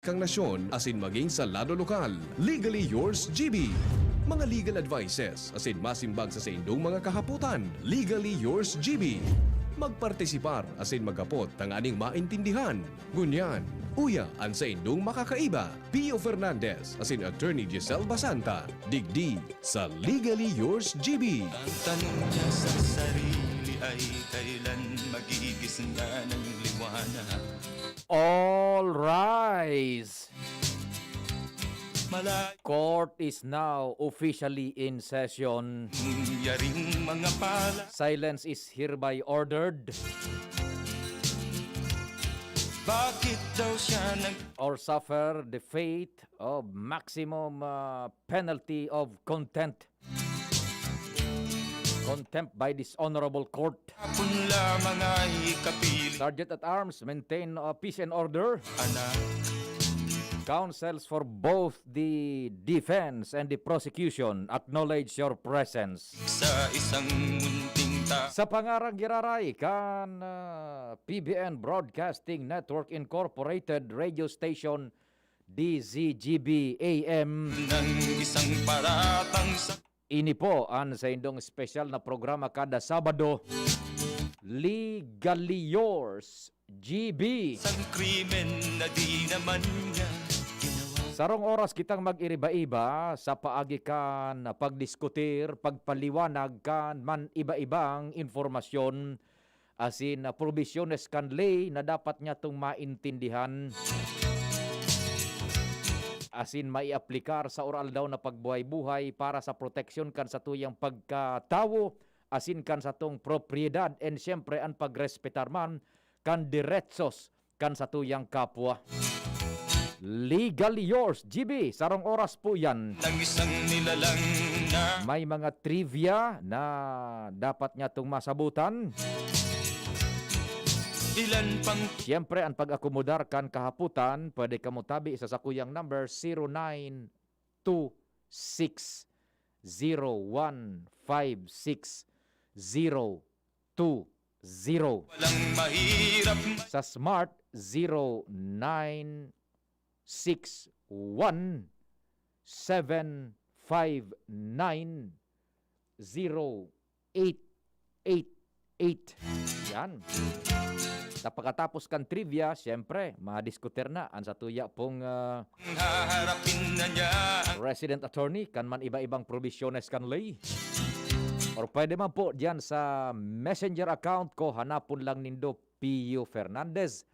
kang nasyon asin maging sa lado lokal. Legally Yours GB. Mga legal advices asin masimbag sa indong mga kahaputan. Legally Yours GB. Magpartisipar asin magapot ang aning maintindihan. Ngunyan, uya ang sa indong makakaiba. Pio Fernandez asin Attorney Giselle Basanta. Digdi sa Legally Yours GB. Ang tanong niya sa sarili ay kailan magigising na ng liwanag. All rise. Malaking Court is now officially in session. yaring mga pala. Silence is hereby ordered Bakit daw siya or suffer the fate of maximum penalty of contempt. Contempt by this honorable court. nagkapon lamang ay kapiling? Sergeant at Arms, maintain peace and order. Anak, Counsels for both the defense and the prosecution acknowledge your presence. sa isang munting Sa pangarang giraray kan PBN Broadcasting Network Incorporated Radio Station DZGB AM. ng isang paratang sa Ini po ang sa indong special na programa kada Sabado. Legally Yours GB. isang krimen na di naman niya ginawa. Sarong oras kitang mag-iriba-iba sa paagi kan pagdiskutir, pagpaliwanag kan man iba-ibang informasyon asin provisiones kan lay na dapat niya itong maintindihan asin maiaplikar sa oral daw na pagbuhay-buhay para sa proteksyon kan sa tuyang pagkatawo asin kan sa tong propriedad and syempre ang pagrespetar man kan diretsos kan sa tuyang kapwa. Legally Yours, GB. Sarong oras po yan. Ng isang nilalang na May mga trivia na dapat niya itong masabutan. ilan pang Siyempre, ang pag-akomodar kan kahaputan, pwede ka mo tabi sa sakuyang number 0926-0156-020. walang mahirap Sa Smart 0961-759-0888. Yan. Sa pagkatapos kan trivia, siyempre, madiskutir na ang sa tuya pong haharapin na niya ang resident attorney kan man iba-ibang provisiones kan lay. Or pwede man po diyan sa messenger account ko, hanapon lang nindo Pio Fernandez.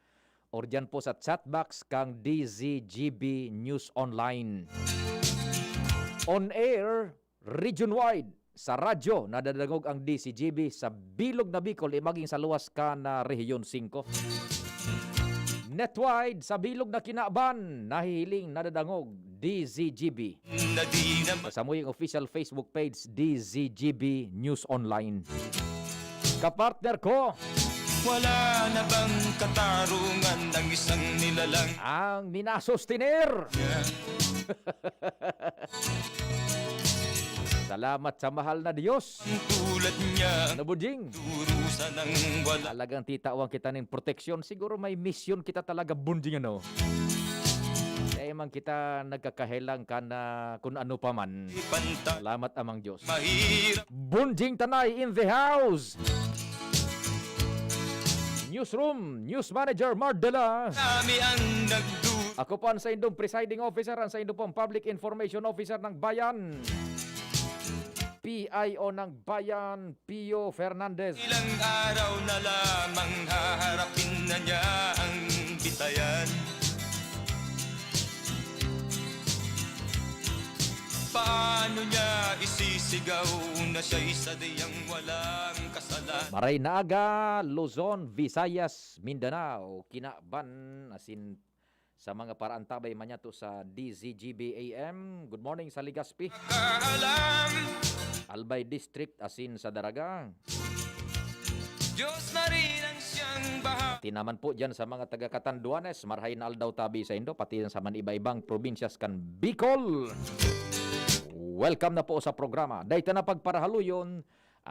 Or diyan po sa chatbox kang DZGB News Online. On air, region-wide, sa radyo, nadadagog ang DCGB sa bilog na Bicol, maging sa luwas ka na Rehiyon 5. Netwide, sa bilog na Kinaban, nahihiling nadadangog DZGB. na di naman Sa muyong official Facebook page, DZGB News Online. Kapartner ko, wala na bang katarungan ng isang nilalang ang minasostiner. niya. Salamat sa mahal na Diyos. Ang tulad niya Nabudjing. turusan ng wala Talagang titawang kita ng proteksyon. Siguro may mission kita talaga bunding ano. Kaya man kita nagkakahelang ka na kung ano pa man. panta Salamat amang Diyos. mahirap Bunjing Tanay in the house. Newsroom, News Manager Mardela. kami ang nagdurusan Ako po ang sa indong presiding officer, ang sa indong pong public information officer ng bayan. PIO ng bayan, Pio Fernandez. ilang araw na lamang haharapin na niya ang bitayan. Paano niya isisigaw na siya'y sadyang walang kasalanan? Maray Naga, Luzon, Visayas, Mindanao, Kinaban, asin sa mga paraantabay man niya to sa DZGB AM. Good morning sa Ligaspi. Kaalam, Albay District, asin sa Daraga. Diyos na rin ang siyang baha. Tinaman po dyan sa mga taga Catanduanes, marhay na aldaw tabi sa Indo, pati sa man iba-ibang probinsyas kan Bicol. Welcome na po sa programa. Dahil na pagparahaluyon,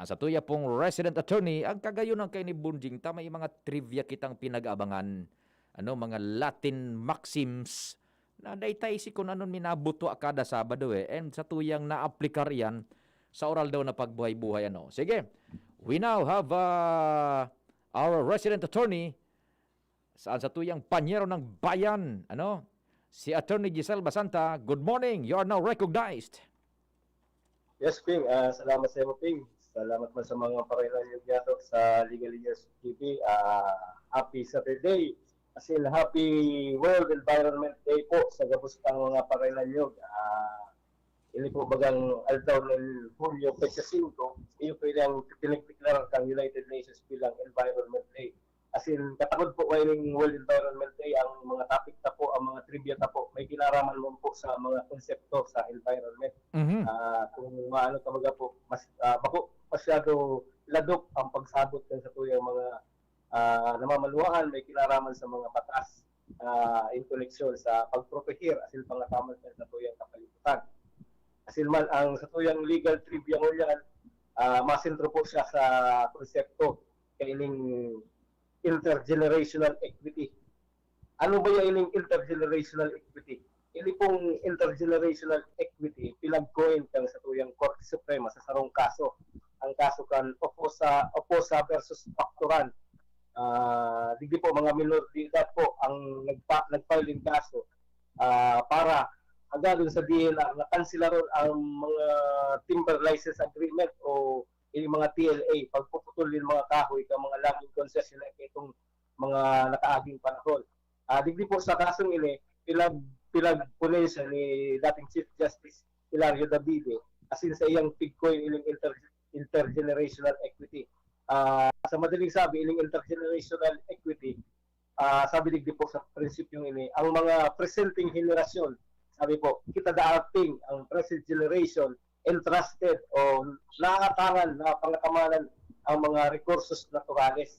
sa tuya pong resident attorney, ang kagayon ng kay ni Bunjing, may mga trivia kitang pinag-abangan. Mga Latin maxims na daytay si kung anon minabuto kada Sabado and sa tuyang naaplikar yan sa oral daw na pagbuhay-buhay ano. Sige, we now have our resident attorney saan sa tuyang panyero ng bayan, ano? Si Attorney Giselle Basanta. Good morning. You are now recognized. Yes, Ping. Salamat sa iyo, Ping. Salamat man sa mga pakilang yung yatok sa Legal Years TV. Happy Saturday. As in, happy World Environment Day po sa gabos pang mga pakilang nyo. Ini po bagang aldaw ng Hulyo 25, iyo po ilang pinagdeklara kang United Nations bilang Environment Day. As in, katakod po kayo ng World Environment Day, ang mga topic na po, ang mga trivia na po, may kinaraman mo po sa mga konsepto sa environment. Kung maano talaga po, bako masyado ladok ang pagsabot sa tuyang mga namamaluhaan, may kinaraman sa mga batas in connection sa pagpropehir, asil pangataman sa tuyang kapalibutan. Asil man, ang sa tuyang legal trivia mo yan, masentro po siya sa konsepto, kailing intergenerational equity. Ano ba yung intergenerational equity? Ini pong intergenerational equity, pinag-coin kang sa tuyang Korte Suprema sa sarong kaso. Ang kaso kan Oposa versus Factoran. Digdi po mga minor de edad po ang nag-file yung kaso para agad sa DNR na kansilaron ang mga timber license agreement o yung mga TLA, pagpuputol yung mga kahoy, yung mga laging concession na itong mga nakaaging panahon. Digdi po sa kasong ini, pinagpunay siya ni dating Chief Justice Hilario Davide, asin sa iyang pigcoin ilang intergenerational equity. Sa madaling sabi, ilang intergenerational equity, sabi digdi po sa prinsipyong ini, ang mga presenting henerasyon, sabi po, kita daating ang present generation entrusted o nakatangan na pangakamanan ang mga resources naturales.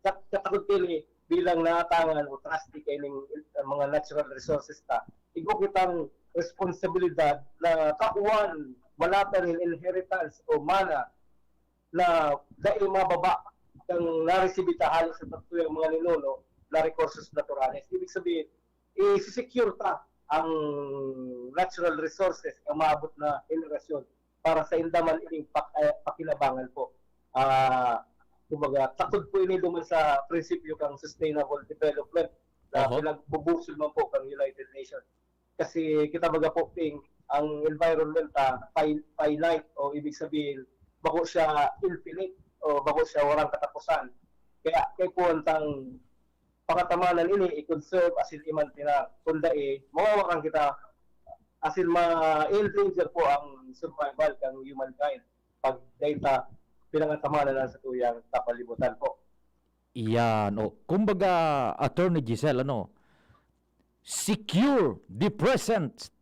Katakot pili bilang nakatangan o trustee kay ng mga natural resources ta. Igo kitang responsibilidad na kakuan walatan ng inheritance o mana na dahil mababa kang naresibita halos sa tatuyang mga ninuno na resources naturales. Ibig sabihin, i-secure ta ang natural resources ang maabot na henerasyon para sa indaman ining pakinabangan po. Kumbaga, takod po ini duman sa prinsipyo kang sustainable development na pinagbubusol man po kang United Nations. Kasi kita baga po Ping, ang environment finite o ibig sabihin, bako siya infinite o bako siya walang katapusan. Kaya po antang pakatamanan ini i-conserve asin imantina kunda mawawakan kita asin ma-endanger po ang survival kang humankind pag data pinangatamanan na sa tuyang kapalibutan po. Iyan, kumbaga Attorney Giselle, secure the present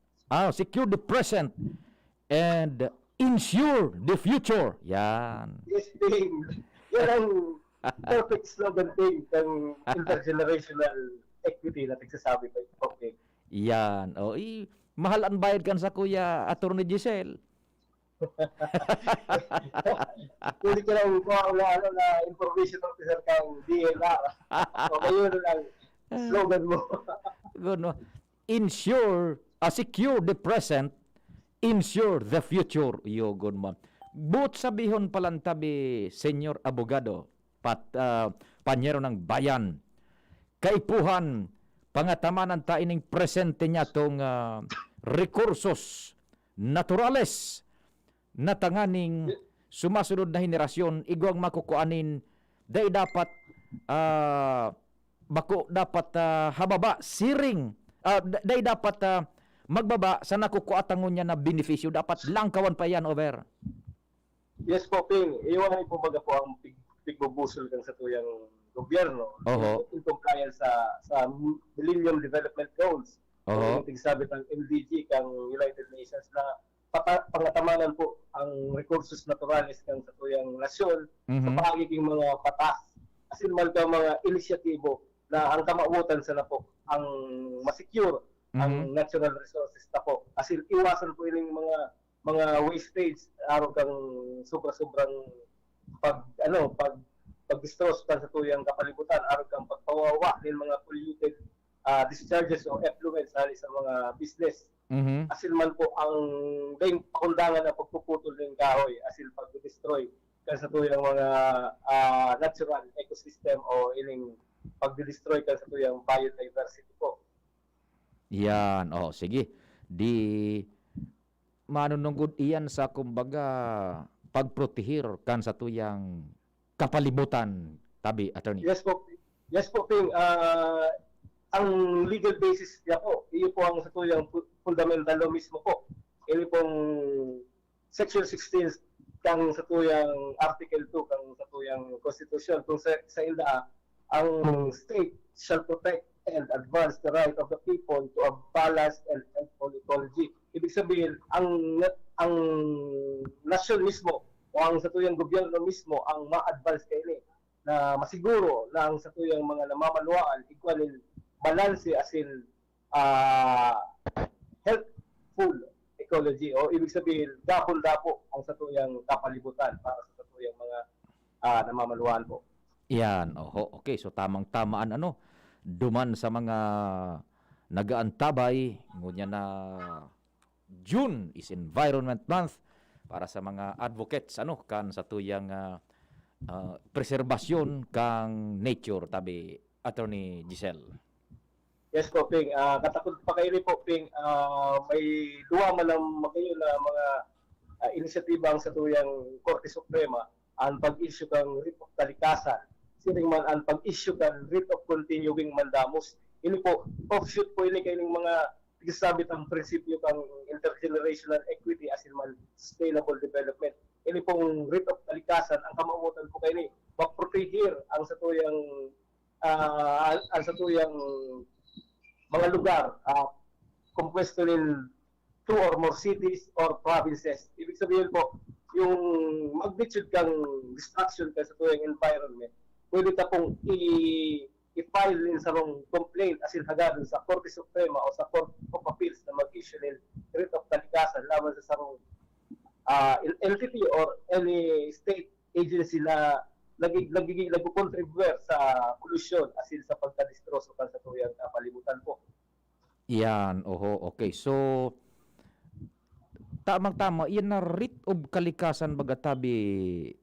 and ensure the future. Yan. Yes, Ping. Yan ang perfect slogan Ping ng intergenerational equity na nagsasabi pa yung Ping. Yan. Mahal ang bayad kan sa kuya Attorney Giselle. Kuli ka lang na information officer kang DNR. O kayo lang slogan mo. Good, no? Secure the present, ensure the future. Yo, good man. But sabihon palantabi, Senyor Abogado, panyero ng bayan, kaipuhan, pangatamanan ta ining presente niya tong rekursos naturales na tanganing sumasunod na henerasyon igwang makukuanin day dapat hababa siring day dapat magbaba sa nakukuatangon niya na benepisyo dapat langkawan pa yan over. Yes po Ping, iwan po baga po ang pigbubusol kang sa tuyang gobyerno in compliance sa Millennium Development Goals. Sabi ng MDG kang United Nations na pangatamanan po ang resources naturales kang sa tuyang nasyon sa pagiging mga patas. Asin man ka mga inisyatibo na ang kamautan sa na po ang masecure ang natural resources na po. Asin iwasan po yung mga wastage araw kang sobrang pag-distress sa tuyang kapalibutan araw kang pagpawawa ng mga polluted discharges o effluents sa mga business. Mhm. Asil man po ang dahing pakundangan na pagpuputol ng kahoy, asil pag-destroy kan sa tuyang mga natural ecosystem o ining pag-destroy kan sa tuyang biodiversity po. Yan, oh sige. Di manunungod iyan sa kumbaga pagprotehir kan sa tuyang kapalibutan tabi attorney. Yes po, Ping. Ang legal basis niya po, iyo po ang sa tuyang fundamental law mismo po. Ini pong Section 16 kang sa tuyang Article 2 kang sa tuyang Constitution kung sa ilda ang state shall protect and advance the right of the people to a balanced and healthful ecology. Ibig sabihin, ang nasyon mismo o ang sa tuyang gobyerno mismo ang ma-advance kaini na masiguro na ang sa tuyang mga namamaluaan equalin balanse asin healthful ecology o ibig sabihin dapol-dapo ang sa tuyang kapalibutan para sa tuyang mga namamaluaan po. Yan, oho, okay. So tamang-tamaan duman sa mga nagaantabay ngunya na June is Environment Month para sa mga advocates kan sa tuyang preserbasyon kang nature tabi Attorney Giselle. Yes po, Ping. Katakot pa kayo po, Ping. May duwa man ang magayon na mga inisyatibang sa tuyang Korte Suprema ang pag-issue kang writ of kalikasan. Siring man ang pag-issue kang writ of continuing mandamus. Ini po, offshoot po ini kayong mga nagsasabit ang prinsipyo kang intergenerational equity as in man sustainable development. Ini pong writ of kalikasan, ang kamauutan po kayo ni mag-protehir ang sa tuyang mga lugar compuesto in 2 or more cities or provinces. Ibig sabihin po, yung magnitude kang destruction ka sa tuyang environment, pwede ta pong i-file din sa mong complaint asin hagadon sa Korte Suprema o sa Court of Appeals na mag-issue ng writ of kalikasan laban sa sarong entity or any state agency na nag-contribute sa pollution asin sa pagkadistroso kan sa tuyang kapalibutan po. Yan, oho, okay. So tamang-tama, yan na writ of kalikasan bagatabi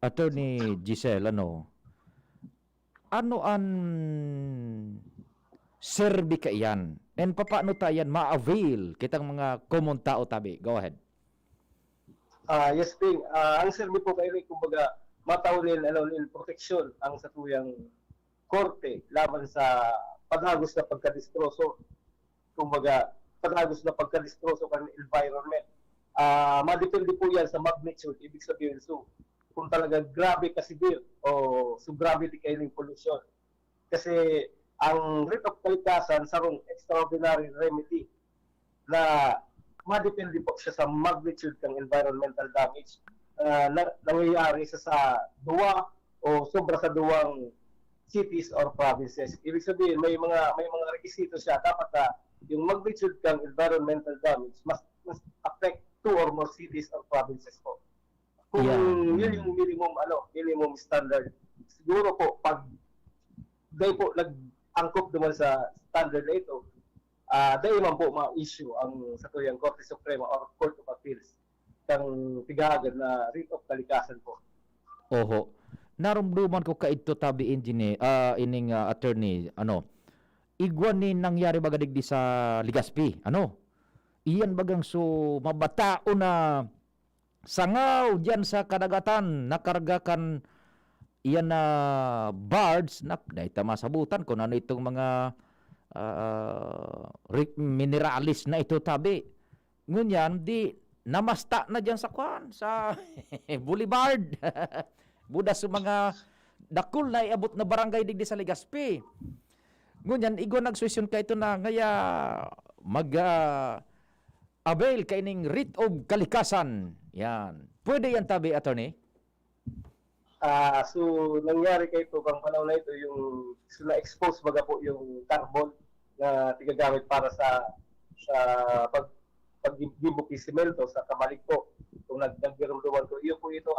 Attorney Giselle, ano ang serbi ka yan? And paano tayan ma-avail kitang mga common tao tabi? Go ahead. Yes, Ping. Ang serbi po kayo, kumbaga, mataunin proteksyon ang sa tuyang korte laban sa paghagos na pagkadistroso. Kumbaga, paghagos na pagkadistroso ng environment. Madepende po yan sa magnitude. Ibig sabihin, so, kung talaga grabe ka severe o subgravity kayo ng pollution. Kasi ang writ of kalikasan sarong extraordinary remedy na madepende po siya sa magnitude ng environmental damage nangyayari sa duwa o sobra sa duwang cities or provinces. Ibig sabihin may mga rekisito siya dapat yung magnitude ng environmental damage must affect 2 or more cities or provinces po. Kung yun yung minimum standard, siguro po pag dahil po nag-angkop naman sa standard na ito, dahil man po ma-issue ang sa tuyang Korte Suprema or Court of Appeals kang tigagan na writ of kalikasan po. Oho. Narumduman ko kaito tabi ining attorney, igwan ni nangyari bagadigdi sa Legazpi, iyan bagang so mabatao na sangaw diyan sa kadagatan nakargakan iyan na bards na dahita masabutan kung ano itong mga mineralis na ito tabi. Ngunyan di namasta na diyan sa kwan sa Boulevard. Budas sa mga dakul na iabot na barangay digdi sa Legazpi. Ngunyan igo nagsuisyon ka ito na ngaya avail kaining writ of kalikasan. Yan. Pwede yan tabi, attorney? So nangyari kay ito bang panahon na ito yung na-expose baga po yung carbon na tigagamit para sa paggibok ng semento sa kamalig po. Kung nagbiramduman ko, iyo po ito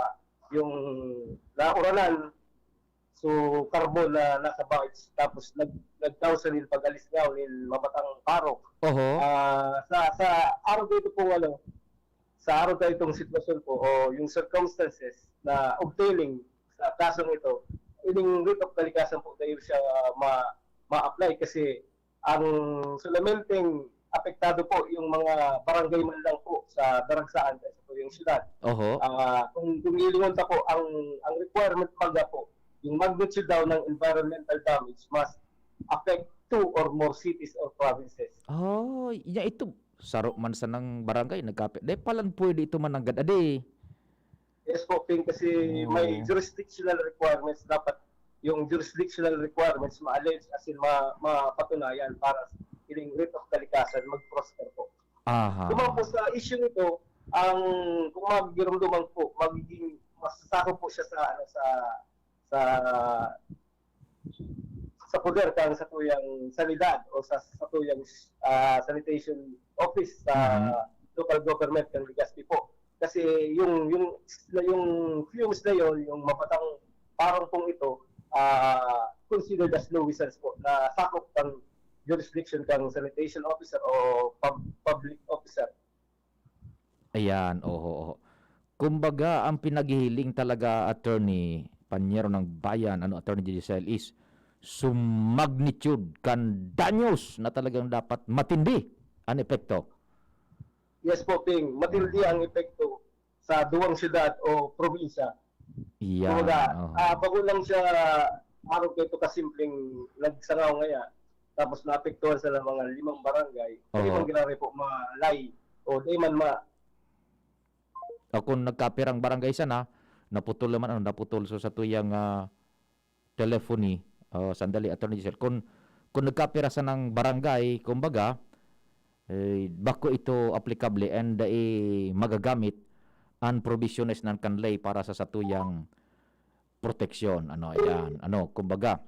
yung nauranan So carbon na nasa barge tapos nagtaw sa nil pag-alis nga nil mabatang paro. Oho. Sa araw dito po sa araw tayo itong sitwasyon po o yung circumstances na obtaining sa kasong ito, ining writ of kalikasan po tayo siya ma-apply kasi ang sulamenteng apektado po yung mga barangay man lang po sa daragsaan sa po yung syudad. Oho. Kung ilingon ta po ang requirement pagka po yung magnitude daw ng environmental damage must affect 2 or more cities or provinces. Oh, ito. Saro man sa ng barangay, nagkapit. Dahil palan pwede ito man ang gadade. Yes po, Ping, kasi may jurisdictional requirements. Dapat yung jurisdictional requirements ma-allege as in mapatunayan para iling writ of kalikasan mag-prosper po. Aha. Kung po sa issue nito, kung magigirumduman po, magiging masasako po siya sa poder kang sa tuyang sanidad o sa tuyang sanitation office sa local government kang Legazpi po. Kasi yung fumes na yon, yung mapatang parang pong ito, considered as nuisance po na sakop kang jurisdiction kang sanitation officer o public officer. Ayan, oho. Kumbaga, ang pinaghihiling talaga, Attorney Panyero ng Bayan, Attorney Giselle, is magnitude kan danyos na talagang dapat matindi ang epekto. Yes po, Ping. Matindi ang epekto sa duwang syudad o probinsya. Yan. Bago lang siya araw kay ito kasimpleng nagsangaw ngaya, tapos naapektuhan sa mga 5 barangay, hindi man ginari po malay o di man kung nagkapirang barangay sana, naputol naman, naputol so sa tuyang telephony. Sandali, Attorney Giselle. Kung nagkapira sa ng barangay, kumbaga, bako ito applicable and magagamit ang provisiones ng kanlay para sa satuyang proteksyon. Yan. Kumbaga,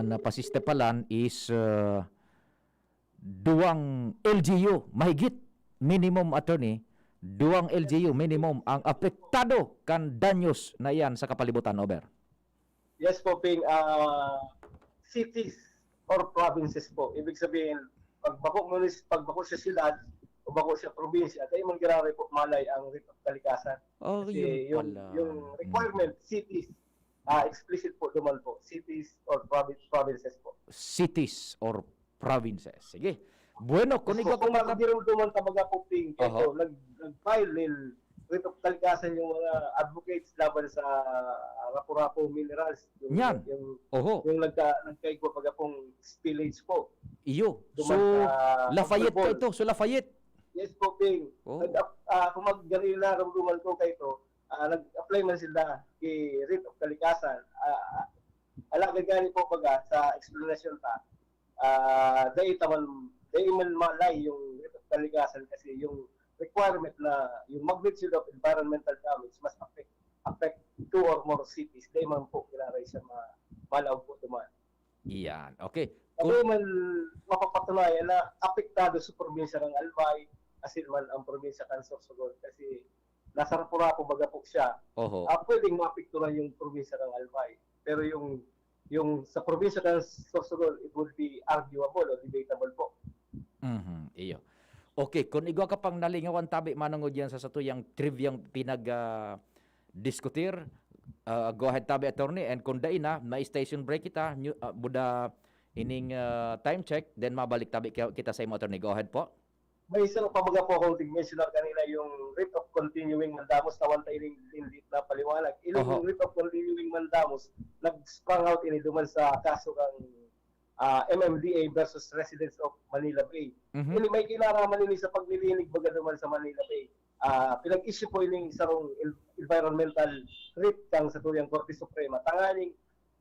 napasiste palan is duwang LGU, mahigit, minimum, Attorney, duwang LGU, minimum, ang apektado kan danyos na yan sa kapalibutan, over. Yes po, Ping. Cities or provinces po. Ibig sabihin, pag bako sa siyudad o bako sa probinsya, tayo manggirari po malay ang writ of kalikasan. Kasi Yun pala. yung requirement, cities, explicit po duman po. Cities or provinces po. Cities or provinces. Sige. Bueno, kung ikaw Kung magdirumduman tabaga po, Ping, ito, nag-file nil writ of kalikasan yung mga advocates laban sa Rapu-Rapu Minerals. Yung nagkaigwa pag pong spillage po. Iyo. So, Lafayette ka ito. So, Lafayette. Yes po, Ping. Kung mag-garila ramduman ko kayo ito, nag-apply man sila kay writ of kalikasan. Alagagani po pag sa explanation ta. Dahil man malay yung writ of kalikasan kasi yung requirement na yung magnitude of environmental damage must affect 2 or more cities. Dahil man po kailangan siya malaw po duman. Iyan. Okay. Kung man mapapatunayan na apektado sa probinsya ng Albay, asin man ang probinsya ng Sorsogon kasi nasa Rapu-Rapu baga po siya, pwedeng maapektuhan yung probinsya ng Albay. Pero yung sa probinsya ng Sorsogon, it would be arguable o debatable po. Iyo. Okay, kung igwa ka pang nalingawan tabi manungod yan sa satuyang triviang diskutir, go ahead tabi, Attorney, and kung dain na, station break kita, buda ining time check, then mabalik tabi kita sa imo, Attorney. Go ahead po. May isang pabaga po akong mentional kanina yung writ of continuing mandamus na wanta ining inlit na paliwanag. Ilang writ of continuing mandamus nag-sprung out ini duman sa kaso kang MMDA versus residents of Manila Bay. Ini may kinaraman ini sa paglilinig baga duman sa Manila Bay. Pinag-issue po ini isang environmental writ kang sa tuyang Korte Suprema. Tanganing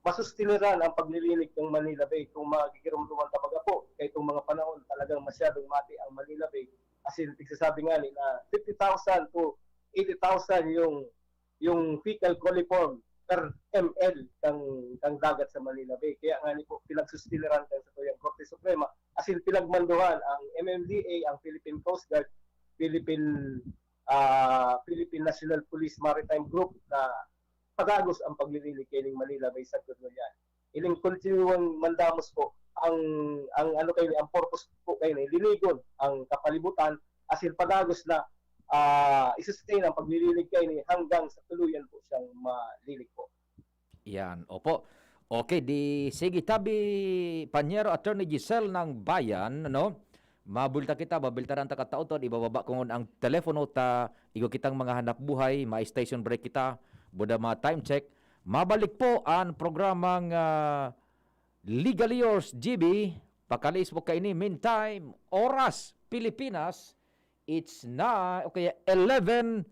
masustiniran ang paglilinig ng Manila Bay kung magigirumduman tabaga po kay itong mga panahon talagang masyadong mati ang Manila Bay. As in, tigsasabi nga ni na 50,000 to 80,000 yung fecal coliform per ml kang dagat sa Manila Bay. Kaya nga ni po pinagsustinirang sa tuyang Korte Suprema. As in, pinagmanduhan ang MMDA, ang Philippine Coast Guard, Philippine National Police Maritime Group na pagagos ang paglililig kay ning Manila may sagkod mo yan. Iling kontinuang mandamos po ang ano kay ang purpose po kay ni liligon ang kapalibutan asin pagagos na i-sustain ang paglililig kay ni hanggang sa tuluyan po siyang malilig po. Yan, opo. Okay, sige tabi Panyero Attorney Giselle ng Bayan, ano? Mabulta kita, babiltaran ta katauton, ibababa ko ang telepono ta, igo kitang mga hanap buhay, ma-station break kita, buda mga time check. Mabalik po ang programang Legally Yours GB. Pakalis mo kaini, meantime, oras Pilipinas, it's na, okay, 11:32.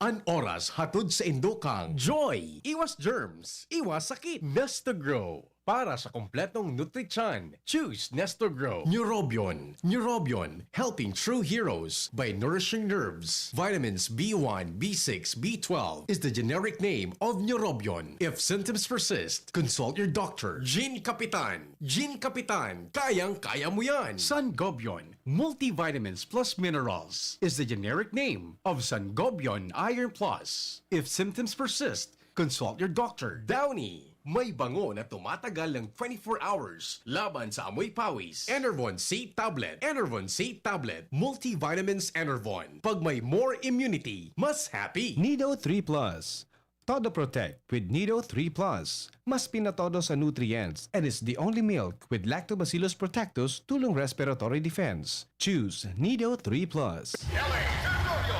An oras hatod sa Indokang Joy! Iwas germs, iwas sakit. Nestogrow. Para sa kompletong nutri-chan, choose Nestogrow. Neurobion. Neurobion, helping true heroes by nourishing nerves. Vitamins B1, B6, B12 is the generic name of Neurobion. If symptoms persist, consult your doctor. Gene Kapitan. Gene Kapitan, kayang-kaya mo yan. Sangobion, multivitamins plus minerals is the generic name of Sangobion Iron Plus. If symptoms persist, consult your doctor. Downy. May bango na tumatagal ng 24 hours laban sa amoy pawis. Enervon C Tablet. Enervon C Tablet. Multivitamins Enervon. Pag may more immunity, mas happy. Nido 3 Plus. Todo Protect with Nido 3 Plus. Mas pinatodo sa nutrients and is the only milk with Lactobacillus protectus tulong respiratory defense. Choose Nido 3 Plus.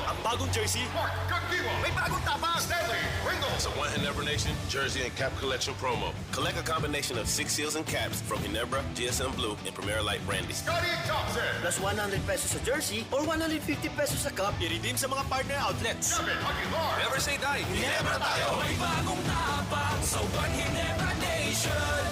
Ang bagong jersey, may bagong tapang. It's a One Ginebra Nation jersey and cap collection promo. Collect a combination of 6 seals and caps from Ginebra, GSM Blue, and Premier Light Brandy. Plus 100 pesos sa jersey or 150 pesos sa cup. I-redeem sa mga partner outlets. Never say die. Ginebra tayo! May bagong tapang sa One Ginebra Nation.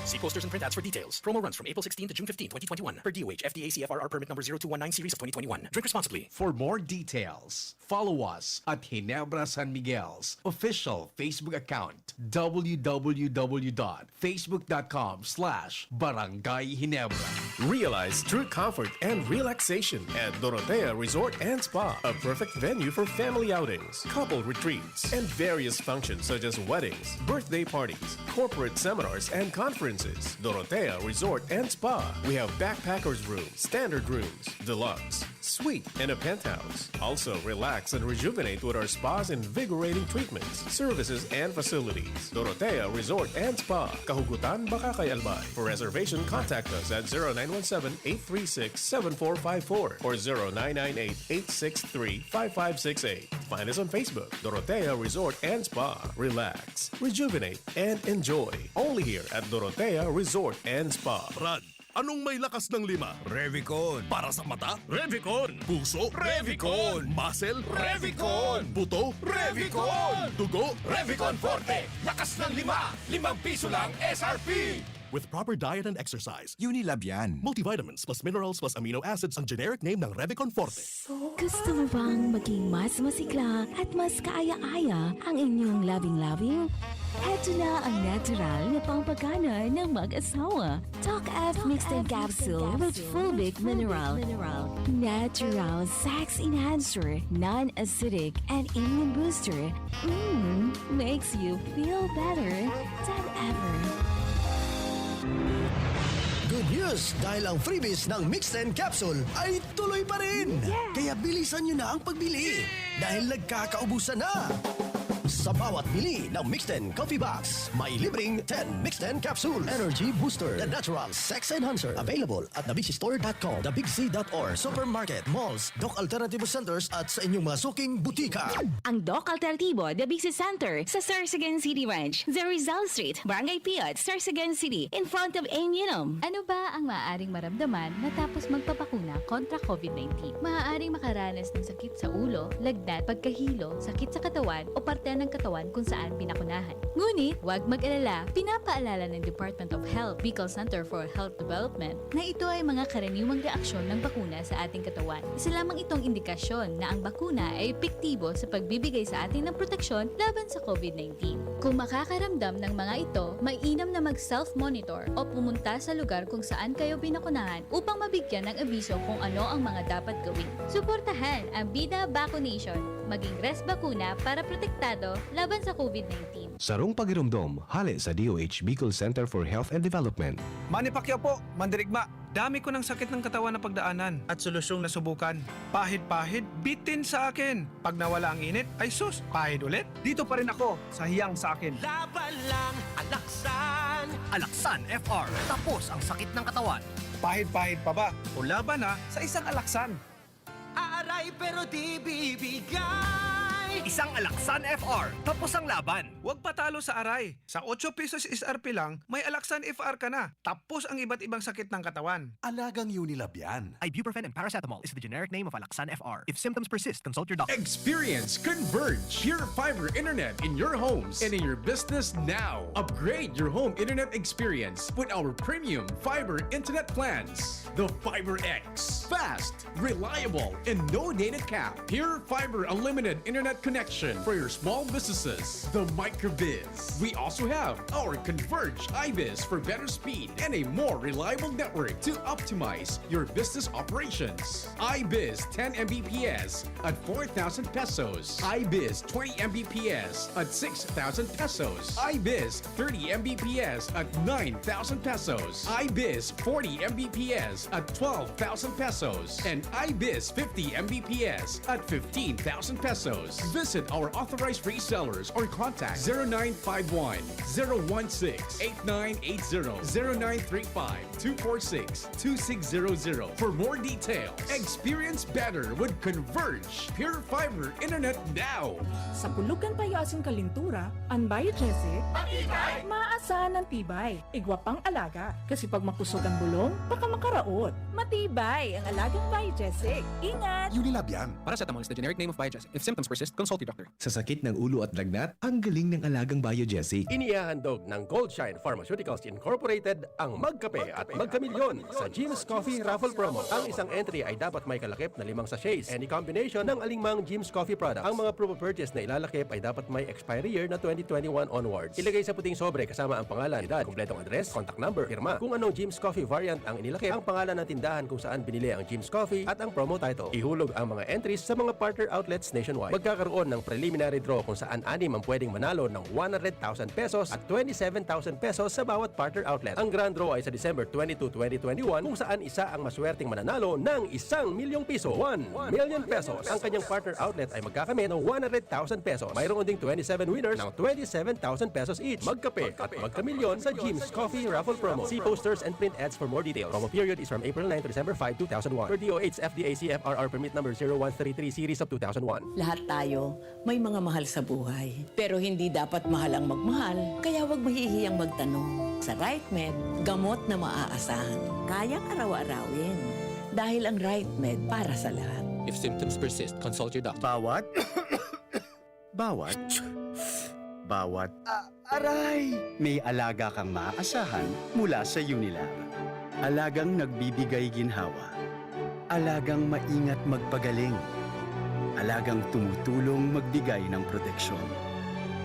See posters and print ads for details. Promo runs from April 16 to June 15, 2021. Per DOH, FDA CFRR permit number 0219 series of 2021. Drink responsibly. For more details, follow us at Ginebra San Miguel's official Facebook account, www.facebook.com/Barangay Ginebra. Realize true comfort and relaxation at Dorotea Resort and Spa, a perfect venue for family outings, couple retreats, and various functions such as weddings, birthday parties, corporate seminars, and conferences. Dorotea Resort and Spa. We have backpackers rooms, standard rooms, deluxe, suite, and a penthouse. Also, relax and rejuvenate with our spas and invigorating treatments, services, and facilities. Dorotea Resort and Spa. Kahugutan, Bakakay, Albay. For reservation, contact us at 0917-836-7454 or 0998-863-5568. Find us on Facebook, Dorotea Resort and Spa. Relax, rejuvenate, and enjoy. Only here at Dorotea Resort and Spa. Brad, anong may lakas ng 5? Revicon. Para sa mata? Revicon. Puso? Revicon. Muscle? Revicon. Buto? Revicon. Dugo? Revicon Forte. Lakas ng 5. 5 piso lang SRP. With proper diet and exercise, Unilab yan. Multivitamins plus minerals plus amino acids ang generic name ng Revicon Forte. Gusto mo bang maging mas masigla at mas kaaya-aya ang inyong labing-labing? Heto na ang natural na pampagana ng mag-asawa. Talk F Mixed and Capsule with Fulvic Mineral. Natural sex enhancer, non-acidic, and immune booster. Makes you feel better than ever. Good news! Dahil ang freebies ng Mixed and Capsule ay tuloy pa rin! Kaya bilisan nyo na ang pagbili! Dahil nagkakaubusan na! Sa bawat bili ng Mixed and Coffee Box, may libreng 10 Mixed and Capsule Energy Booster, the natural sex enhancer. Available at thebigcstore.com, thebigsea.or, supermarket, malls, Doc Alternativo Centers at sa inyong mga suking butika. Ang Doc Alternativo, The Big C Center, sa Sorsogon City Ranch, The Rizal Street, Barangay Piat, Sorsogon City, in front of A&M. Ano ba ang maaaring maramdaman matapos magpapakuna kontra COVID-19? Maaaring makaranas ng sakit sa ulo, lagnat, pagkahilo, sakit sa katawan o parte ng katawan kung saan pinakunahan. Ngunit, huwag mag-alala, pinapaalala ng Department of Health, Bicol Center for Health Development, na ito ay mga karaniwang reaksyon ng bakuna sa ating katawan. Isa lamang itong indikasyon na ang bakuna ay epektibo sa pagbibigay sa atin ng proteksyon laban sa COVID-19. Kung makakaramdam ng mga ito, mainam na mag-self-monitor o pumunta sa lugar kung saan kayo pinakunahan upang mabigyan ng abiso kung ano ang mga dapat gawin. Suportahan ang Bida Vaccination. maging res bakuna para protektado laban sa COVID-19. Sarong pagirumdom, hali sa DOH Bicol Center for Health and Development. Manny Pacquiao po, mandirigma. Dami ko ng sakit ng katawan na pagdaanan at solusyong nasubukan. Pahid-pahid, bitin sa akin. Pag nawala ang init, ay sus, pahid ulit. Dito pa rin ako, sa hiyang sa akin. Laban lang, Alaksan! Alaksan FR. Tapos ang sakit ng katawan. Pahid-pahid pa ba? O laban na sa isang alaksan. Aaray pero di bibigay. Isang Alaksan FR. Tapos ang laban. Huwag patalo sa aray. Sa 8 pesos SRP lang, may Alaksan FR ka na. Tapos ang iba't ibang sakit ng katawan. Alagang Unilab yan. Ibuprofen and paracetamol is the generic name of Alaksan FR. If symptoms persist, consult your doctor. Experience Converge Pure Fiber Internet in your homes and in your business now. Upgrade your home internet experience with our premium fiber internet plans. The Fiber X. Fast, reliable, and no data cap. Pure Fiber Unlimited Internet connection for your small businesses. The Microbiz. We also have our Converge iBiz for better speed and a more reliable network to optimize your business operations. iBiz 10 Mbps at 4,000 pesos. iBiz 20 Mbps at 6,000 pesos. iBiz 30 Mbps at 9,000 pesos. iBiz 40 Mbps at 12,000 pesos. And iBiz 50 Mbps at 15,000 pesos. Visit our authorized resellers or contact 0951 016 8980 0935 246 2600 for more details. Experience better with Converge Pure Fiber Internet now. Sa pulugan payo asing kalintura, ang Biogesic, maaasahan ng tibay, igwapang alaga. Kasi pag mapusog ang bulong, baka makaraot. Matibay ang alagang Biogesic. Ingat! Unilab yan. Paracetamol is the generic name of Biogesic. If symptoms persist, consult your doctor. Sa sakit ng ulo at lagnat, ang galing ng alagang Biogesic. Inihahandog ng Goldshine Pharmaceuticals Incorporated ang Magkape at Magkamilyon sa Jim's Coffee Raffle Promo. Ang isang entry ay dapat may kalakip na 5 sachets. Any combination ng alingmang Jim's Coffee product. Ang mga proof of purchase na ilalakip ay dapat may expiry year na 2021 onwards. Ilagay sa puting sobre kasama ang pangalan, edad, kumpletong address, contact number, firma. Kung anong Jim's Coffee variant ang inilakip, ang pangalan ng tindahan kung saan binili ang Jim's Coffee at ang promo title. Ihulog ang mga entries sa mga partner outlets nationwide. Magkakaroon ng preliminary draw kung saan 6 ang pwedeng manalo ng 100,000 pesos at 27,000 pesos sa bawat partner outlet. Ang grand draw ay sa December 22, 2021 kung saan isa ang maswerteng mananalo ng 1 milyong piso. 1 million pesos. Ang kanyang partner outlet ay magkakamit ng 100,000 pesos. Mayroon ding 27 winners ng 27,000 pesos each. Magkape at magkamilyon sa Jim's Coffee Raffle Promo. See posters and print ads for more details. Promo period is from April 9 to December 5, 2001. Per DOH FDA CFRR permit number 0133 series of 2001. Lahat tayo may mga mahal sa buhay. Pero hindi dapat mahal ang magmahal, kaya huwag mahihiyang magtanong. Sa RightMed, gamot na maaasahan. Kayang araw-arawin. Dahil ang RightMed para sa lahat. If symptoms persist, consult your doctor. Bawat aray! May alaga kang maaasahan mula sa Unilab. Alagang nagbibigay ginhawa. Alagang maingat magpagaling. Alagang tumutulong magbigay ng proteksyon.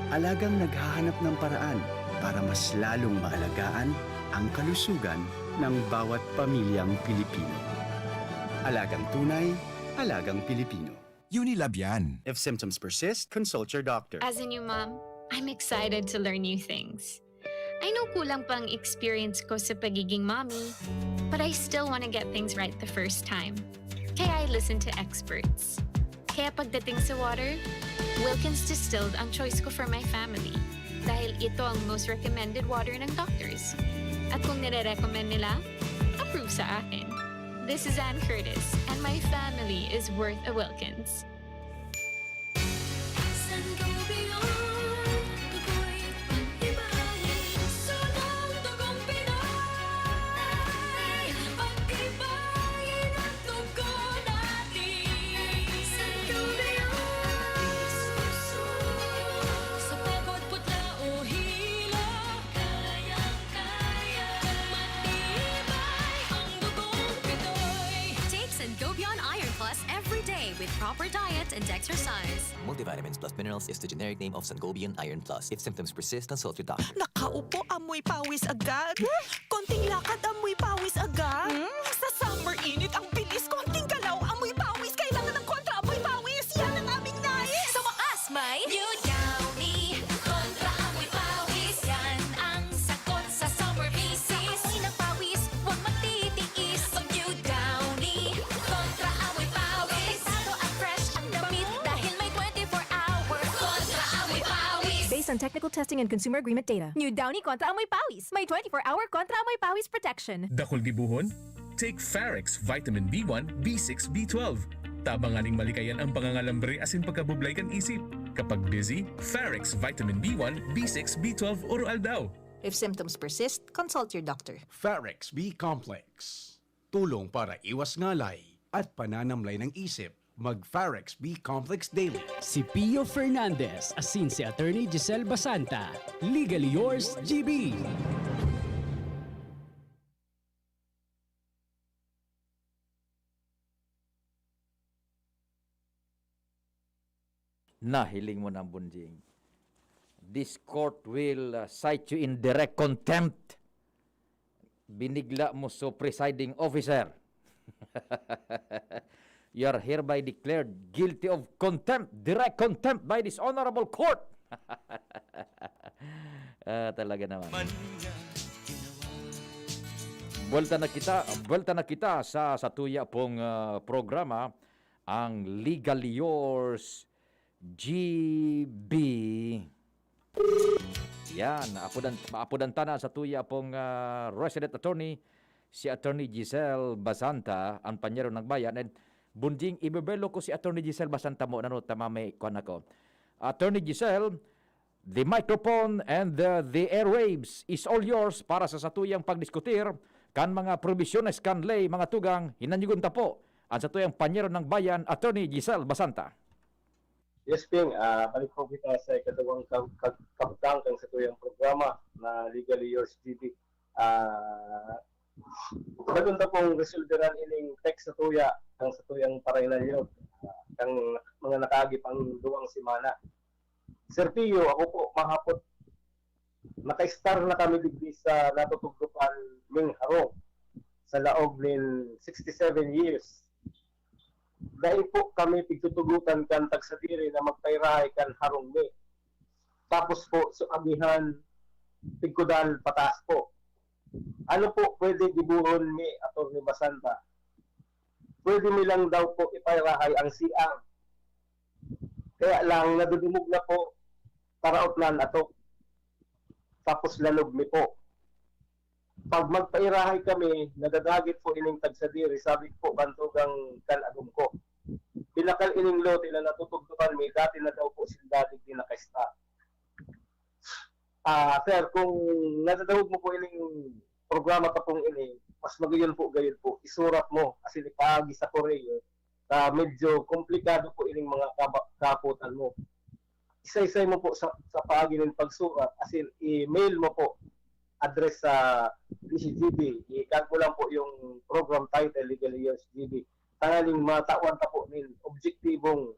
Alagang naghahanap ng paraan para mas lalong maalagaan ang kalusugan ng bawat pamilyang Pilipino. Alagang tunay, alagang Pilipino. Unilab yan. If symptoms persist, consult your doctor. As a new mom, I'm excited to learn new things. I know kulang pang experience ko sa pagiging mommy, but I still want to get things right the first time. Kaya I listen to experts. Kaya pagdating sa water, Wilkins Distilled ang choice ko for my family. Dahil ito ang most recommended water ng doctors. At kung nire-recommend nila, approve sa akin. This is Ann Curtis, and my family is worth a Wilkins. With proper diet and exercise. Multivitamins plus minerals is the generic name of Sangobion Iron Plus. If symptoms persist, consult your doctor. Nakaupo, amoy pawis agad. Konting lakad, amoy pawis agad. Sa summer init, ang bilis. Konting galaw, amoy pawis. Kailangan ng kontra, amoy pawis. Yan ang aming nai. based on technical testing and consumer agreement data. New Downy Kontra Amoy Pawis. May 24-hour Kontra Amoy Pawis protection. Dakol gibuhon? Take Farex Vitamin B1, B6, B12. Tabanganing malikayan ang pangangalambre asin pagkabublay kan isip. Kapag busy, Farex Vitamin B1, B6, B12 oral daw. If symptoms persist, consult your doctor. Farex B Complex. Tulong para iwas ngalay at pananamlay ng isip. Mag-Farex B Complex Daily. Si Pio Fernandez, asin si Attorney Giselle Basanta. Legally yours, GB. Nahiling mo ng bunjing. This court will cite you in direct contempt. Binigla mo so presiding officer. You are hereby declared guilty of contempt, direct contempt by this honorable court. Talaga naman. Buwelta na kita sa tuya pong programa, ang Legally Yours GB. Yan, apudan tanan sa tuya pong resident attorney, si Attorney Giselle Basanta, ang panyero ng bayan. And bunjing, ibebelo ko si Attorney Giselle Basanta mo, tamame ko na ko. Attorney Giselle, the microphone and the airwaves is all yours para sa satuyang pagdiskutir kan mga provisiones kan lay, mga tugang, hinanyugon ta po ang satuyang panyero ng bayan, Attorney Giselle Basanta. Yes, Ping. Balik po kita sa ikadawang kabutang kang sa tuyang programa na Legally Yours GB. Maganda pong resolveran ining text sa tuya kang sa tuyang parailan yun. Kang mga nakaagi pang duwang simana. Sir Pio, ako po mahapot. Naka-star na kami digdi sa natutugdukan ng harong sa laog ng 67 years. Dahil po kami pigtutugutan kan tagsadiri na magpayrahay kan harong ni. Tapos po suabihan pigkudal patas po. Ano po pwede gibuhon ni Atty. Basanta? Pwede nilang daw po ipayrahay ang siang. Kaya lang nadudumog na po taraot nan ato. Tapos lanog mi po. Pag magpairahay kami, nadadagit po ining tagsadiri, sabi po bantugang kalagom ko. Pinakal ining lote na natutugdukan mi, dati na daw po sila dating di nakaista. Sir, kung nadadawag mo po ining programa ka pong ini, mas magayon po, isurat mo, kasi ipagi sa Koreo, medyo komplikado po ining mga kaputan mo. Isa-isay mo po sa paagi ng pagsurat, as in, email mo po, address sa DCGB, i-tag mo lang po yung program title, Legally Yours GB. Tangaling matawan ka po ng objektibong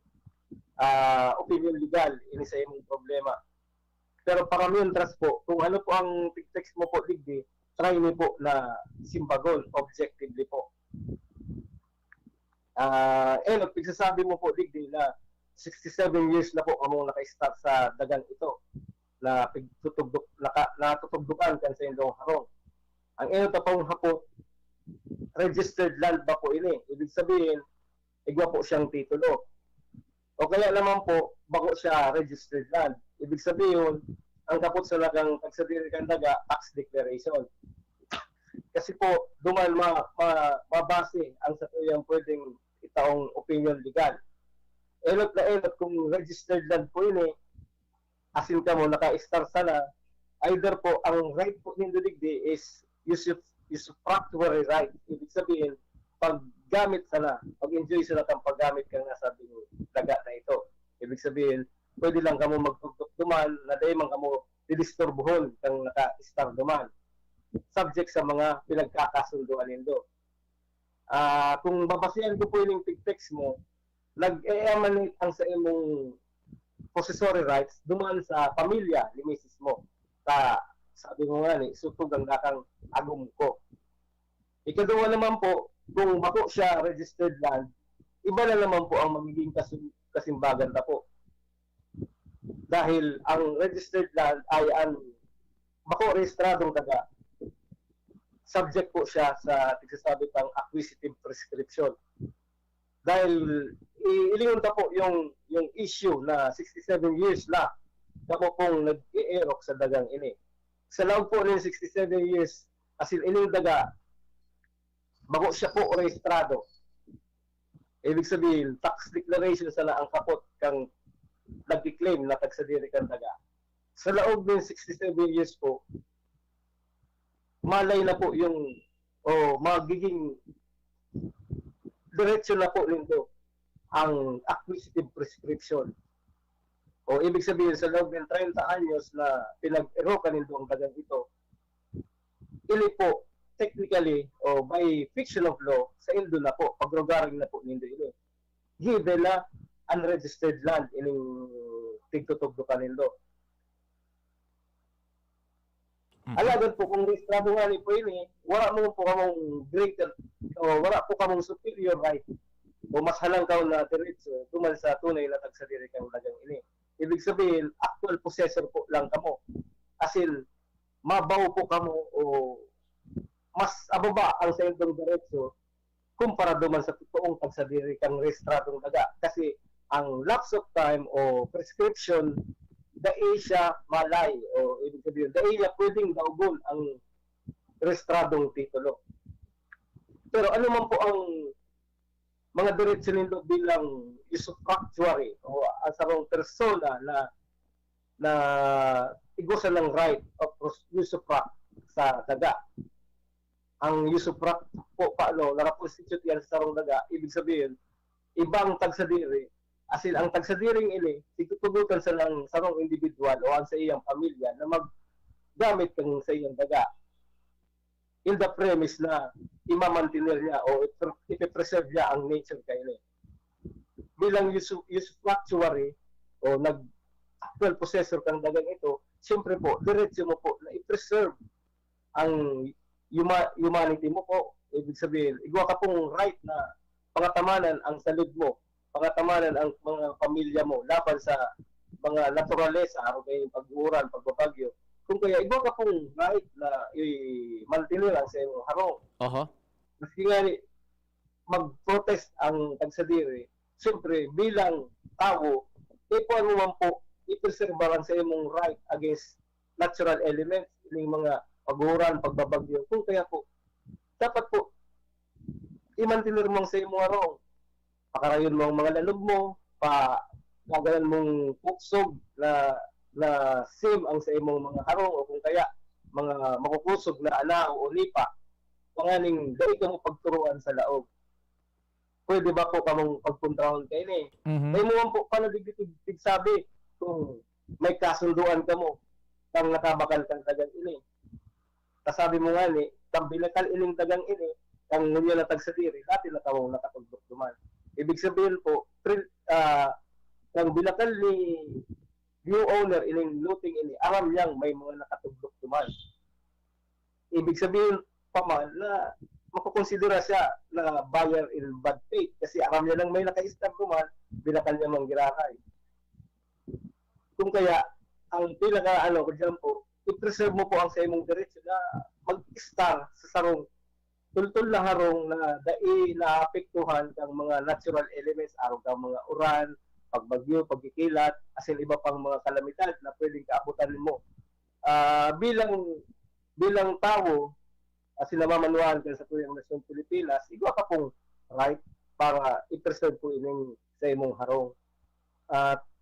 opinion legal, ini sa imong problema. Pero para mientras po, kung ano po ang text mo po, digdi, try niyo po na simbagon, objectively po. Pagsasabi mo po, digdi, na 67 years na po among naka-start sa dagang ito na natutugdukan kan sa indong harong. Ang ino tapong hapot, registered land ba po ini? Ibig sabihin, igwa po siyang titulo. O kaya naman po, bako siya registered land. Ibig sabihin, ang kapot sa lagang pagsadiri kan daga, tax declaration. Kasi po, duman mabase ang sa tuyang pwedeng itaong opinion legal. Elot na elot, kung registered land po ini, asin ka mo, naka-star sana, either po, ang right po nindo digdi is usufructuary right. Ibig sabihin, paggamit sana, pag-enjoy sana kang paggamit kang nasabing daga na ito. Ibig sabihin, pwede lang kamo magtugtog duman, na dahil man kamo didisturbuhon kang naka-star duman. Subject sa mga pinagkakasunduan nindo. Kung babasihan ko po yung text mo, nag-emanate ang sa imong possessory rights duman sa pamilya ni Mrs. mo. Sabi mo nga ni, sutog ang dakang agum ko. Ikaduwa naman po, kung bako siya registered land, iba na naman po ang magiging kasimbagan na po. Dahil ang registered land ay ang bako rehistradong taga. Subject po siya sa tigsasabi pang acquisitive prescription. Dahil ilingon ta po yung issue na 67 years na kamo pong nag-i-erok sa dagang ini. Sa loob po ng 67 years, asin ining daga, bago siya po rehistrado. Ibig sabihin, tax declaration sana ang kapot kang nag-claim na tagsadiri kang daga. Sa loob ng 67 years po, malay na po yung magiging diretso na po nito ang acquisitive prescription. O ibig sabihin, sa loob ng 30 anyos na pinag-erokan nito ang dagang ito, ili po, technically, o by fiction of law, sa Indo na po, pagrugaring na po nindo ilo. Given na unregistered land ining tigtutugdo ka nindo. Alagan po, kung rehistrado nga ni po ini, wala mo po kamong greater, o wala po kamong superior right, o mas halangkaw na diretso, tumal sa tunay na tagsadiri kang dagang ini. Ibig sabihin, actual possessor po lang kamo. As in, mabaw po kamo, o mas ababa ang sa indong diretso kumpara duman sa totoong tagsadiri kang rehistradong daga. Kasi ang lapse of time o prescription, dai siya malay, o ibig sabihin, dai niya pwedeng daugol ang rehistradong titulo. Pero ano man po ang mga diretso nito bilang usufructuary o ang sarong persona na igusan ng right of usufruct sa daga. Ang usufruct po paano, nakakonstitute yan sa sarong daga, ibig sabihin, ibang tagsadiri, asin ang tagsadiring ini, itutugutan sa ng sarong individual o ang sa iyang pamilya na maggamit kang sa iyang daga in the premise na imamantinir niya o ipipreserve niya ang nature kayo niya. Bilang usufructuary o nag-actual possessor kang dagang ito, siyempre po, diretso mo po na i-preserve ang humanity mo po. Ibig sabihin, igwa ka pong right na pangatamanan ang salud mo, pangatamanan ang mga pamilya mo laban sa mga naturalesa, araw kayo yung pag-uran, pagbabagyo. Kung kaya, igwa ka pong right na i-mantinir ang sa iyong harong. Maski nga mag-protest ang tagsadiri, siyempre bilang tao, ipuan mo man po, i-preserve lang sa iyong right against natural elements, yung mga pag-uran, pagbabagyo. Kung kaya po, dapat po, i-mantinir mo sa iyong harong. Pakarayon mo ang mga lalog mo, gagalan mong puksog na same ang sa imong mga harong o kung kaya mga makukusog na ana o lipa, panganing dahil ka mo pagturuan sa laog. Pwede ba po kamong pagpuntrahon kayo ni? May mo po panadigdig sabi kung may kasunduan ka mo kang nakabakal kang tagang ini. Kasabi mo nga ni, kang binakal ining tagang ini, kang nunyo na tagsadiri, dati na kamong nakatugdok duman. Ibig sabihin po, kang binakal ni new owner ining looting ini, aram niyang may mga nakatugdok duman. Ibig sabihin pa man na makukonsidera siya na buyer in bad faith kasi aram niya lang may naka-stab duman, binakal niya manggirahay. Kung kaya, ang pinaka ko dyan po, i-preserve mo po ang sa imong diretso na mag-star sa sarong tultul na harong na dai na apektuhan kang mga natural elements, araw kang mga uran, pagbagyo, pagkikilat, asin iba pang mga kalamidad na pwedeng kaabutan mo. Bilang tao, asin namamanuan ka sa tuyang nasyon Pilipinas, igwa ka pong right para i-preserve po ining sa imong harong.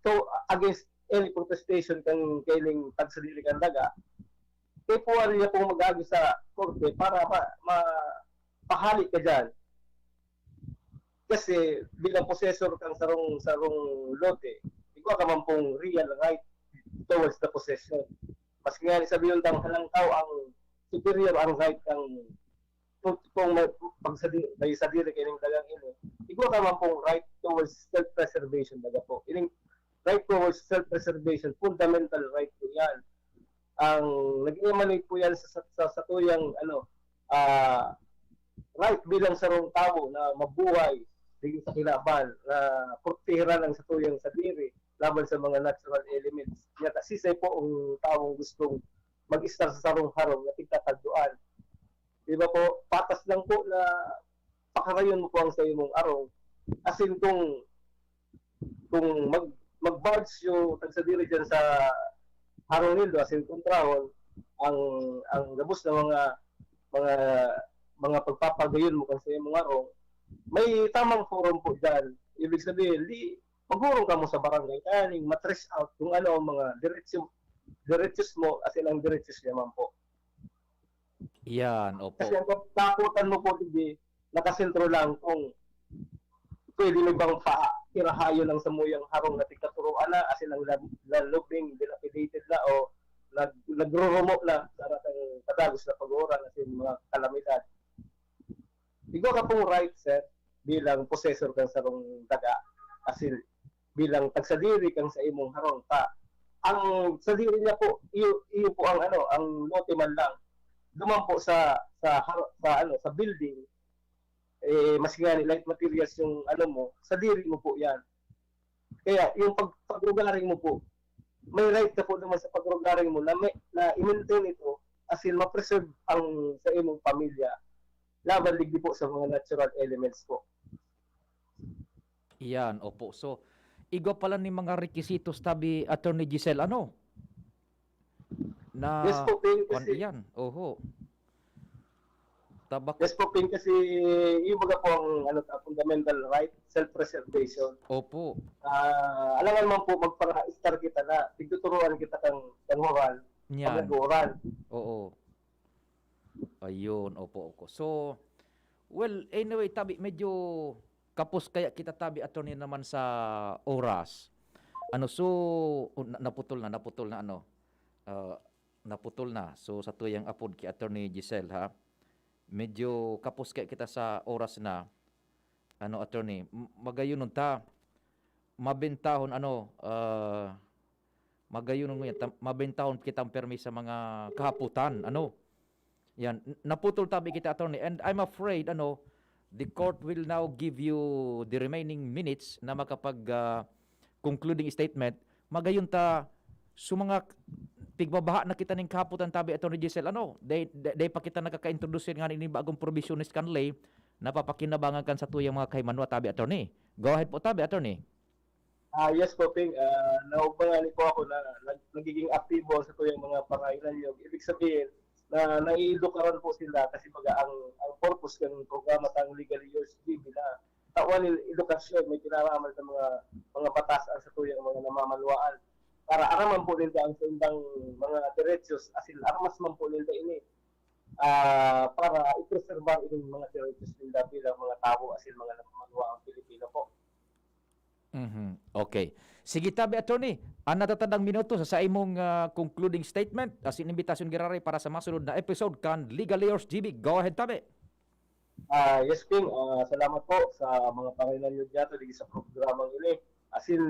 So, against any protestation kang kailing tagsadiri kang daga, ipuan niya pong mag-agi sa korte para pahali ka dyan. Kasi bilang possessor kang sarong lote, ikaw ka man pong real right towards the possession. Mas nga sabihin tang halangkaw ang superior ang right kang kung pagsadiri kayo ng dagang ini, ikaw ka man pong right towards self-preservation daga po. Ining right towards self-preservation, fundamental right po yan. Ang nag-emanate po yan sa tuyang right bilang sarong tao na mabuhay digin sa kinaban, na protehiran ang sa tuyang sadiri laban sa mga natural elements. Yata sisay po ang taong gustong mag-istar sa sarong harong na tigtatagduan. Di ba po, patas lang po na pakarayon mo po ang sa imong arong. As in kung mag-barge yung tagsadiri dyan sa harong nildo asin kontrahon ang gabos na mga pagpapagayon mo kasi mga harong, may tamang forum po dyan. Ibig sabihin, maghurong ka mo sa barangay, kaning matrace out kung ano ang mga diretsyon mo, asin ang diretsyon naman po. Yan, opo. Kasi ang takutan mo po, hindi, nakasentro lang kung pwede mo bang irahayo ng samuyang harong na tigkaturuan na, asin ang lalubing, dilapidated na, o nagrurumo na sa aratang kadagos na pag-uuran asin mga kalamidad. Igo ka pong right, sir, bilang possessor kang sarong daga, asin bilang tagsadiri kang sa imong harong ta. Ang sadiri niya po, iyo po ang ang lote man lang. Duman po sa building, mas nga light materials yung mo, sadiri mo po 'yan. Kaya yung pagrugaring mo po, may right ka po naman sa pagrugaring mo na i-maintain ito asin ma-preserve ang sa imong pamilya. Laban ligdi po sa mga natural elements po. Yan, opo. So, igo pala ni mga requisitos tabi Attorney Giselle, na yes po, Ping, kasi yan, oho. Tabak. Yes po, Ping, kasi yung mga po ang fundamental right, self-preservation. Opo. Alangan man po magpara-star kita na, tigtuturuan kita kang moral, Yan. pag-oral. Oo. Ayun, opo. So, well, anyway, tabi, medyo kapos kaya kita tabi attorney naman sa oras. Naputol na naputol na. So, sa tuyang apod ki Attorney Giselle, ha? Medyo kapos kaya kita sa oras na, attorney, magayon nun ta, mabentahon, magayon nun mabentahon kitang permi sa mga kahaputan, yan, naputol tabi kita, attorney, and I'm afraid, the court will now give you the remaining minutes na makapag concluding statement. Magayon ta, mga tigbabaha na kita ning kahaputan tabi Attorney Giselle, day pa kita nakaka-introduce nga ni bagong provisionist kanlay, napapakinabangan kan sa tuyang mga kaymanwa tabi Attorney. Go ahead po tabi Attorney. Yes po, Ping. Naubangali po ako na nagiging aktibo sa tuyang mga pangailan nyo. Ibig sabihin, na naiilukaran po sila kasi ang purpose ng programa tang Legally Yours GB na tawan edukasyon, may kinaraman sa mga batasan sa tuyang mga namamalwaan para araman po nila ang sundang mga derechos asin armas man po nila ini para i-preserve yung mga derechos nila bilang mga tao asin mga namamalwaang Pilipino po. Okay. Sige tabi Attorney, natatandang minuto sa imong concluding statement asin imbitasyon giraray para sa masunod na episode kan Legally Yours GB. Go ahead tabi. Yes, Ping. Salamat po sa mga pangilan nyo dito sa programang ini. Asin,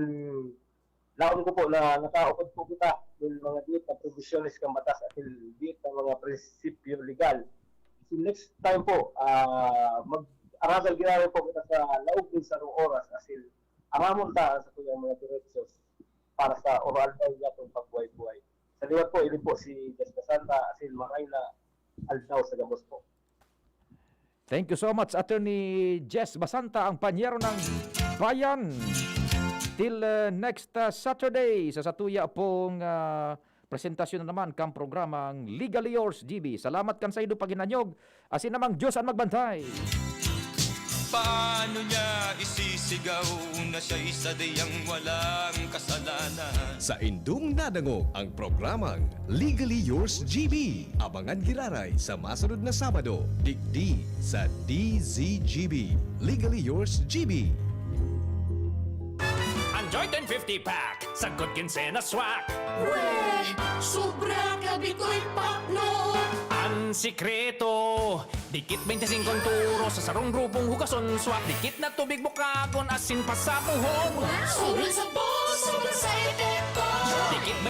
laon ko po na nakaupad po kita ng mga dito na provisiones kang batas at dito ng mga prinsipyo legal. So next time po, mag-aragal ginawin po kita sa laog din sa oras asin aramon ta sa tuyang mga diretsos para sa oral daw yatong pagbuhay-buhay. Sa liwat po, ilin po si Jess Basanta asin Marayna Aldaw sa Gabos po. Thank you so much, Attorney Jess Basanta, ang panyero ng bayan. Till next Saturday, sa satuya pong presentasyon na naman kang programang Legally Yours GB. Salamat kan sa ido paginanyog. Asin namang Diyos ang magbantay. Paano niya isisigaw na siya isa diyang walang kasalanan? Sa indung nadangog ang programang Legally Yours GB. Abangan giraray sa masunod na Sabado, digdi sa DZGB. Legally Yours GB. Enjoy 1050 pack, sagot kinsena swak. Weh, sobra kabi ko'y pakno. Ang sikreto, dikit 25 turo sa sarong grupong hugason swak. Dikit na tubig bukagon asin pa sa puhon. Sobrang sabon, sobrang sa epekto. Dikit